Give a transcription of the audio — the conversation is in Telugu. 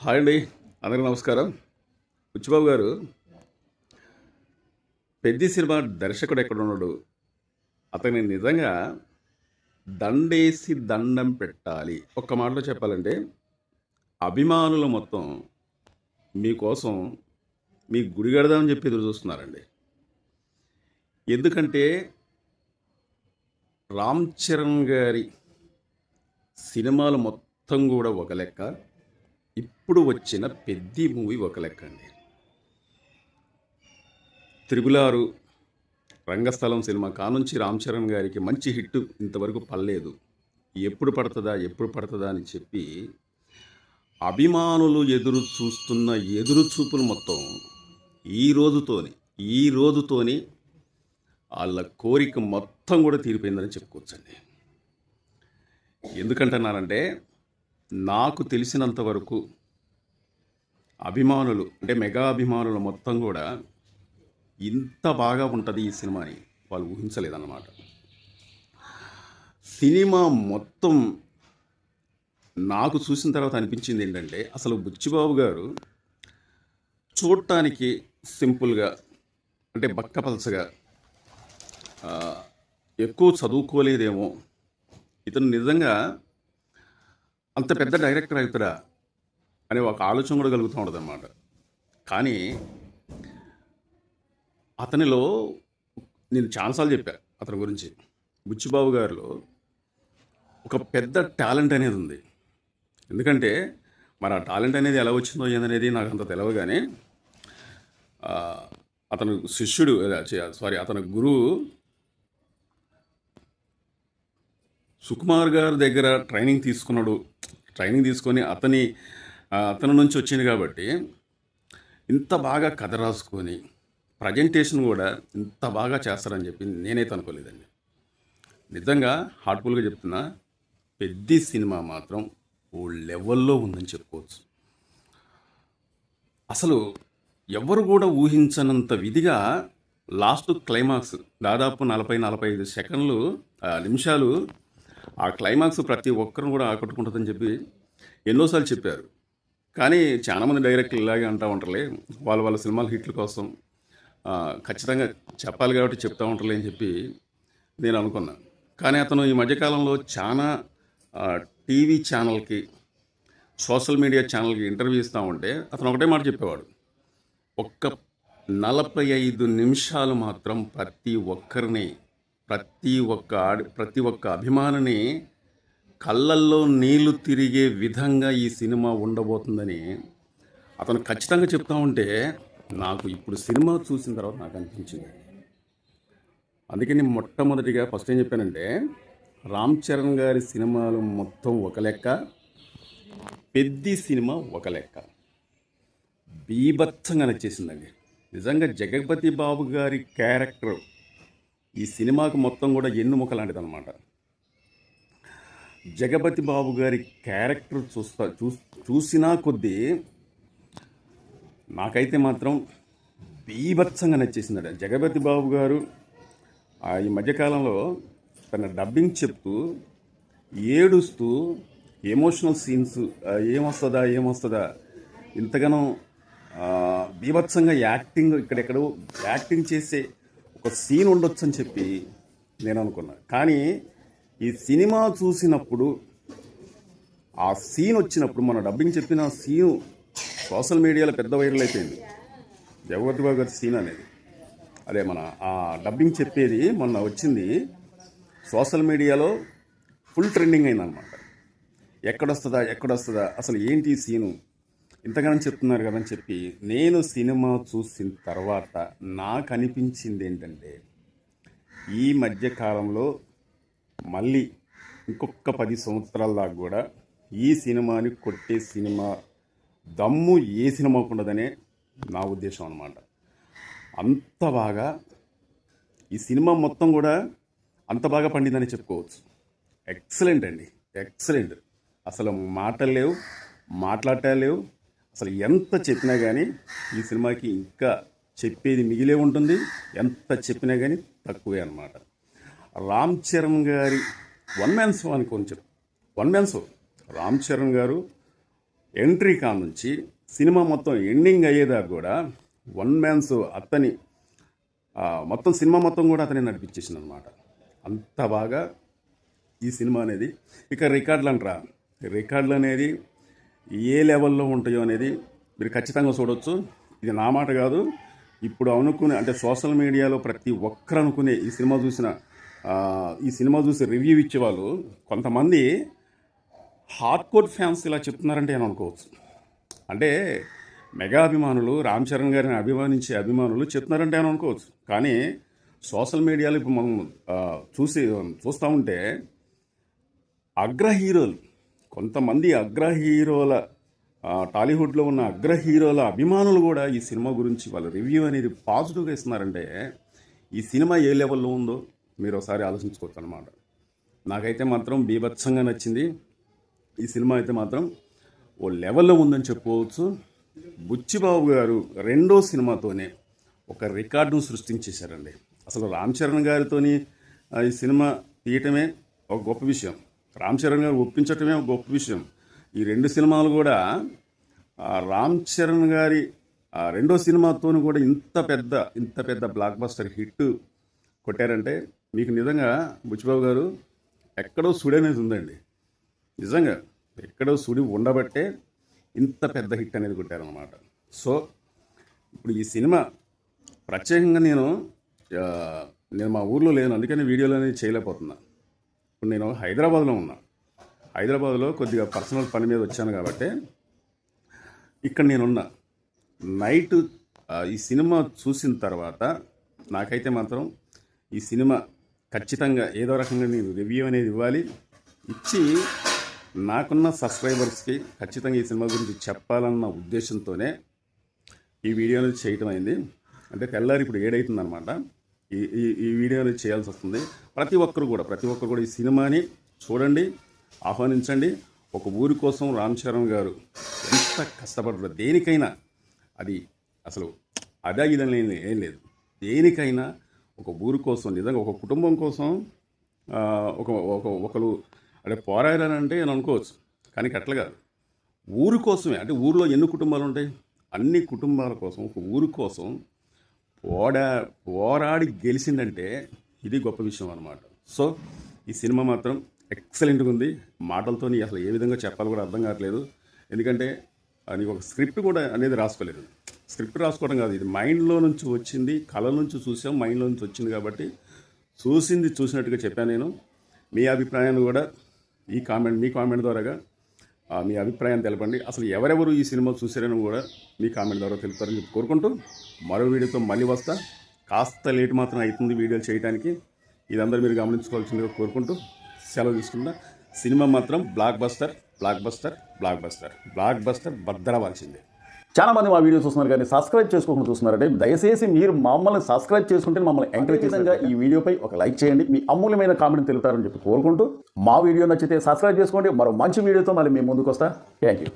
హాయ్ అండి, అందరికీ నమస్కారం. బుచ్చిబాబు గారు పెద్ద సినిమా దర్శకుడు ఎక్కడున్నాడు? అతన్ని నిజంగా దండేసి దండం పెట్టాలి. ఒక్క మాటలో చెప్పాలంటే అభిమానులు మొత్తం మీకోసం మీ గుడి కడదామని చెప్పి ఎదురు చూస్తున్నారండి. ఎందుకంటే రామ్ చరణ్ గారి సినిమాలు మొత్తం కూడా ఒక లెక్క, ఇప్పుడు వచ్చిన పెద్ది మూవీ ఒక లెక్క అండి. త్రిబులారు రంగస్థలం సినిమా కానుంచి రామ్ చరణ్ గారికి మంచి హిట్ ఇంతవరకు పడలేదు. ఎప్పుడు పడుతుందా అని చెప్పి అభిమానులు ఎదురు చూస్తున్న ఎదురు చూపులు మొత్తం ఈ రోజుతోని వాళ్ళ కోరిక మొత్తం కూడా తీరిపోయిందని చెప్పుకోవచ్చండి. ఎందుకంటున్నానంటే నాకు తెలిసినంత వరకు అభిమానులు అంటే మెగా అభిమానులు మొత్తం కూడా ఇంత బాగా ఉంటుంది ఈ సినిమా అని వాళ్ళు ఊహించలేదన్నమాట. సినిమా మొత్తం నాకు చూసిన తర్వాత అనిపించింది ఏంటంటే, అసలు బుచ్చిబాబు గారు చూడటానికి సింపుల్గా అంటే బక్కపలసగా, ఎక్కువ చదువుకోలేదేమో, ఇతను నిజంగా అంత పెద్ద డైరెక్టర్ అవుతారా అనే ఒక ఆలోచన కూడా కలుగుతూ ఉంటుంది అన్నమాట. కానీ అతనిలో నేను చాలాసార్లు చెప్పాను అతని గురించి, బుచ్చిబాబు గారిలో ఒక పెద్ద టాలెంట్ అనేది ఉంది. ఎందుకంటే మరి ఆ టాలెంట్ అనేది ఎలా వచ్చిందో ఏందనేది నాకు అంత తెలియదు. కానీ అతను శిష్యుడు అతని గురువు సుకుమార్ గారి దగ్గర ట్రైనింగ్ తీసుకొని అతని నుంచి వచ్చింది కాబట్టి ఇంత బాగా కథ రాసుకొని ప్రజెంటేషన్ కూడా ఇంత బాగా చేస్తారని చెప్పి నేనైతే అనుకోలేదండి. నిజంగా హార్ట్ఫుల్గా చెప్తున్నా, పెద్ద సినిమా మాత్రం ఓ లెవెల్లో ఉందని చెప్పుకోవచ్చు. అసలు ఎవరు కూడా ఊహించనంత విధిగా లాస్ట్ క్లైమాక్స్ దాదాపు 40-45 సెకండ్లు నిమిషాలు ఆ క్లైమాక్స్ ప్రతి ఒక్కరిని కూడా ఆకట్టుకుంటుందని చెప్పి ఎన్నోసార్లు చెప్పారు. కానీ చాలామంది డైరెక్టర్లు ఇలాగే అంటూ ఉంటారులే, వాళ్ళ సినిమాల హిట్ల కోసం ఖచ్చితంగా చెప్పాలి కాబట్టి చెప్తూ ఉంటారులే అని చెప్పి నేను అనుకున్నాను. కానీ అతను ఈ మధ్యకాలంలో చాలా టీవీ ఛానల్కి, సోషల్ మీడియా ఛానల్కి ఇంటర్వ్యూ ఇస్తూ ఉంటే అతను ఒకటే మాట చెప్పేవాడు, ఒక్క 45 నిమిషాలు మాత్రం ప్రతి ఒక్క అభిమానిని కళ్ళల్లో నీళ్లు తిరిగే విధంగా ఈ సినిమా ఉండబోతుందని అతను ఖచ్చితంగా చెప్తా ఉంటే నాకు ఇప్పుడు సినిమా చూసిన తర్వాత నాకు అనిపించింది. అందుకని మొట్టమొదటిగా ఫస్ట్ ఏం చెప్పానంటే, రామ్ చరణ్ గారి సినిమాలు మొత్తం ఒక లెక్క, పెద్ద సినిమా ఒక లెక్క. బీభత్సంగా నచ్చేసిందండి. నిజంగా జగపతి బాబు గారి క్యారెక్టర్ ఈ సినిమాకు మొత్తం కూడా ఎన్నుముక లాంటిది అనమాట. జగపతి బాబు గారి క్యారెక్టర్ చూసినా కొద్దీ నాకైతే మాత్రం బీభత్సంగా నచ్చేసిందట. జగపతి బాబు గారు ఈ మధ్యకాలంలో తన డబ్బింగ్ చెప్తూ ఏడుస్తూ ఎమోషనల్ సీన్స్ ఏమొస్తుందా ఇంతగానో బీభత్సంగా ఇక్కడెక్కడో యాక్టింగ్ చేసే ఒక సీన్ ఉండొచ్చు అని చెప్పి నేను అనుకున్నా. కానీ ఈ సినిమా చూసినప్పుడు ఆ సీన్ వచ్చినప్పుడు, మన డబ్బింగ్ చెప్పిన సీను సోషల్ మీడియాలో పెద్ద వైరల్ అయిపోయింది. జగపతి బాబు గారి సీన్ అనేది, అదే మన ఆ డబ్బింగ్ చెప్పేది మొన్న వచ్చింది సోషల్ మీడియాలో ఫుల్ ట్రెండింగ్ అయిందనమాట. ఎక్కడొస్తుందా అసలు ఏంటి ఈ సీను ఇంతగానో చెప్తున్నారు కదని చెప్పి నేను సినిమా చూసిన తర్వాత నాకు అనిపించింది ఏంటంటే, ఈ మధ్యకాలంలో మళ్ళీ ఇంకొక 10 సంవత్సరాల దాకా కూడా ఈ సినిమాని కొట్టే సినిమా దమ్ము ఏ సినిమాకు ఉండదనే నా ఉద్దేశం అన్నమాట. అంత బాగా ఈ సినిమా మొత్తం కూడా అంత బాగా పండిందని చెప్పుకోవచ్చు. ఎక్సలెంట్ అండి, ఎక్సలెంట్. అసలు మాటలు లేవు, మాట్లాడలేవు. అసలు ఎంత చెప్పినా కానీ ఈ సినిమాకి ఇంకా చెప్పేది మిగిలే ఉంటుంది. ఎంత చెప్పినా కానీ తక్కువే అన్నమాట. రామ్ చరణ్ గారి one man show Ram Charan గారు ఎంట్రీ కా నుంచి సినిమా మొత్తం ఎండింగ్ అయ్యేదాకా కూడా వన్ మ్యాన్స్ అతని మొత్తం సినిమా మొత్తం కూడా అతనే నడిపించేసింది అనమాట. అంత బాగా ఈ సినిమా అనేది. ఇక రికార్డులు అంటారా, రికార్డులు అనేది ఏ లెవెల్లో ఉంటాయో అనేది మీరు ఖచ్చితంగా చూడవచ్చు. ఇది నా మాట కాదు, ఇప్పుడు అనుకునే అంటే సోషల్ మీడియాలో ప్రతి ఒక్కరు అనుకునే ఈ సినిమా చూసి రివ్యూ ఇచ్చేవాళ్ళు కొంతమంది హార్డ్ కోర్ ఫ్యాన్స్ ఇలా చెప్తున్నారంటే అని అనుకోవచ్చు. అంటే మెగా అభిమానులు, రామ్ చరణ్ గారిని అభిమానించే అభిమానులు చెప్తున్నారంటే అని అనుకోవచ్చు. కానీ సోషల్ మీడియాలో ఇప్పుడు మనం చూస్తూ ఉంటే కొంతమంది అగ్ర హీరోల టాలీవుడ్లో ఉన్న అగ్ర హీరోల అభిమానులు కూడా ఈ సినిమా గురించి వాళ్ళ రివ్యూ అనేది పాజిటివ్గా ఇస్తున్నారంటే ఈ సినిమా ఏ లెవెల్లో ఉందో మీరు ఒకసారి ఆలోచించుకోవచ్చు అనమాట. నాకైతే మాత్రం బీభత్సంగా నచ్చింది. ఈ సినిమా అయితే మాత్రం ఓ లెవెల్లో ఉందని చెప్పుకోవచ్చు. బుచ్చిబాబు గారు రెండో సినిమాతోనే ఒక రికార్డును సృష్టించేశారండి. అసలు రామ్ చరణ్ గారితోని ఈ సినిమా తీయటమే ఒక గొప్ప విషయం, రామ్ చరణ్ గారు ఒప్పించటమే ఒక గొప్ప విషయం. ఈ రెండు సినిమాలు కూడా రామ్ చరణ్ గారి రెండో సినిమాతో కూడా ఇంత పెద్ద బ్లాక్ బస్టర్ హిట్ కొట్టారంటే మీకు నిజంగా బుచ్చిబాబు గారు ఎక్కడో సుడి అనేది ఉందండి. నిజంగా ఎక్కడో సుడి ఉండబట్టే ఇంత పెద్ద హిట్ అనేది కొట్టారనమాట. సో ఇప్పుడు ఈ సినిమా ప్రత్యేకంగా నేను మా ఊర్లో లేను, అందుకని వీడియోలు అనేది చేయలేకపోతున్నా. ఇప్పుడు నేను హైదరాబాద్లో ఉన్నా. హైదరాబాద్లో కొద్దిగా పర్సనల్ పని మీద వచ్చాను కాబట్టి ఇక్కడ నేనున్నా. నైట్ ఈ సినిమా చూసిన తర్వాత నాకైతే మాత్రం ఈ సినిమా ఖచ్చితంగా ఏదో రకంగా నేను రివ్యూ అనేది ఇవ్వాలి. ఇచ్చి నాకున్న సబ్స్క్రైబర్స్కి ఖచ్చితంగా ఈ సినిమా గురించి చెప్పాలన్న ఉద్దేశంతోనే ఈ వీడియో అనేది చేయటం అయింది. అంటే తెల్లారి ఇప్పుడు 7 అవుతుందన్నమాట. ఈ వీడియో అనేది చేయాల్సి వస్తుంది. ప్రతి ఒక్కరు కూడా ఈ సినిమాని చూడండి, ఆహ్వానించండి. ఒక ఊరి కోసం రామ్ చరణ్ గారు ఎంత కష్టపడ్డారు, దేనికైనా అది అసలు అదా ఇదని ఏం లేదు. దేనికైనా ఒక ఊరి కోసం, నిజంగా ఒక కుటుంబం కోసం ఒకరు అంటే పోరాడారంటే నేను అనుకోవచ్చు. కానీ అట్లా కాదు, ఊరి కోసమే. అంటే ఊరిలో ఎన్ని కుటుంబాలు ఉంటాయి, అన్ని కుటుంబాల కోసం ఒక ఊరి కోసం పోరాడి గెలిచిందంటే ఇది గొప్ప విషయం అన్నమాట. సో ఈ సినిమా మాత్రం ఎక్సలెంట్గా ఉంది. మాటలతో అసలు ఏ విధంగా చెప్పాలో కూడా అర్థం కావట్లేదు. ఎందుకంటే నీకు ఒక స్క్రిప్ట్ కూడా అనేది రాసుకోలేదు. స్క్రిప్ట్ రాసుకోవడం కాదు, ఇది మైండ్లో నుంచి వచ్చింది, కళ నుంచి చూసాం, మైండ్లో నుంచి వచ్చింది కాబట్టి చూసినట్టుగా చెప్పాను నేను. మీ అభిప్రాయాన్ని కూడా మీ కామెంట్ ద్వారాగా మీ అభిప్రాయాన్ని తెలపండి. అసలు ఎవరెవరు ఈ సినిమా చూసారని కూడా మీ కామెంట్ ద్వారా తెలుపుతారని చెప్పి కోరుకుంటూ మరో వీడియోతో మళ్ళీ వస్తా. కాస్త లేట్ మాత్రం అవుతుంది వీడియోలు చేయడానికి, ఇదందరూ మీరు గమనించుకోవాల్సిందిగా కోరుకుంటూ సెలవు తీసుకుంటా. సినిమా మాత్రం బ్లాక్ బస్టర్ భద్రవాల్సిందే. చాలా మంది మా వీడియో చూస్తున్నారు కానీ సబ్స్క్రైబ్ చేసుకోకుండా చూస్తున్నారంటే దయచేసి మీరు మమ్మల్ని సబ్స్క్రైబ్ చేసుకుంటే మమ్మల్ని ఎంకరేజ్ చేసేందుకు ఈ వీడియోపై ఒక లైక్ చేయండి, మీ అమూల్యమైన కామెంట్ తెలుపుతారని చెప్పి కోరుకుంటూ మా వీడియో నచ్చితే సబ్స్క్రైబ్ చేసుకోండి. మరో మంచి వీడియోతో మళ్ళీ మేము ముందుకు వస్తా. Thank you.